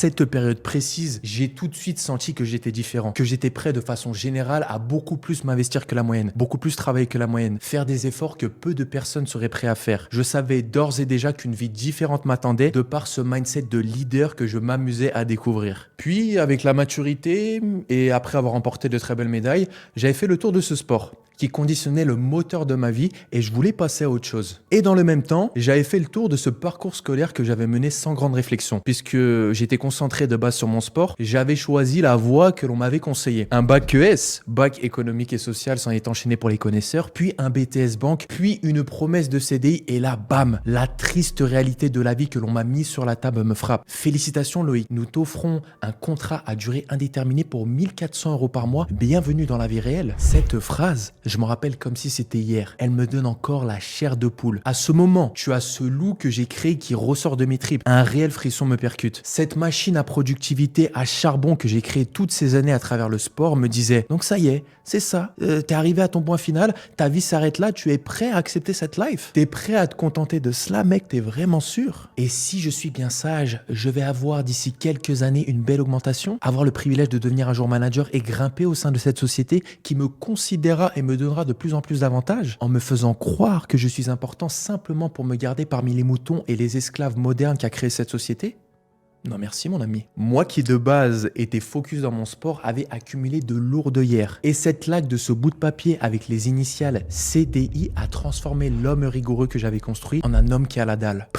cette période précise, j'ai tout de suite senti que j'étais différent, que j'étais prêt de façon générale à beaucoup plus m'investir que la moyenne, beaucoup plus travailler que la moyenne, faire des efforts que peu de personnes seraient prêtes à faire. Je savais d'ores et déjà qu'une vie différente m'attendait de par ce mindset de leader que je m'amusais à découvrir. Puis, avec la maturité et après avoir remporté de très belles médailles, j'avais fait le tour de ce sport qui conditionnait le moteur de ma vie et je voulais passer à autre chose. Et dans le même temps, j'avais fait le tour de ce parcours scolaire que j'avais mené sans grande réflexion. Puisque j'étais concentré de base sur mon sport, j'avais choisi la voie que l'on m'avait conseillée. Un bac ES, bac économique et social sans être enchaîné pour les connaisseurs, puis un BTS banque, puis une promesse de CDI et là, bam, la triste réalité de la vie que l'on m'a mise sur la table me frappe. Félicitations Loïc, nous t'offrons un contrat à durée indéterminée pour 1400 € par mois. Bienvenue dans la vie réelle. Cette phrase, je m'en rappelle comme si c'était hier. Elle me donne encore la chair de poule. À ce moment, tu as ce loup que j'ai créé qui ressort de mes tripes. Un réel frisson me percute. Cette machine à productivité à charbon que j'ai créée toutes ces années à travers le sport me disait, donc ça y est, c'est ça. T'es arrivé à ton point final, ta vie s'arrête là, tu es prêt à accepter cette life? T'es prêt à te contenter de cela, mec? T'es vraiment sûr? Et si je suis bien sage, je vais avoir d'ici quelques années une belle augmentation, avoir le privilège de devenir un jour manager et grimper au sein de cette société qui me considérera et me donnera de plus en plus d'avantages en me faisant croire que je suis important simplement pour me garder parmi les moutons et les esclaves modernes qu'a créé cette société? Non merci mon ami. Moi qui de base était focus dans mon sport avait accumulé de lourdeurs. Et cette laque de ce bout de papier avec les initiales CDI a transformé l'homme rigoureux que j'avais construit en un homme qui a la dalle.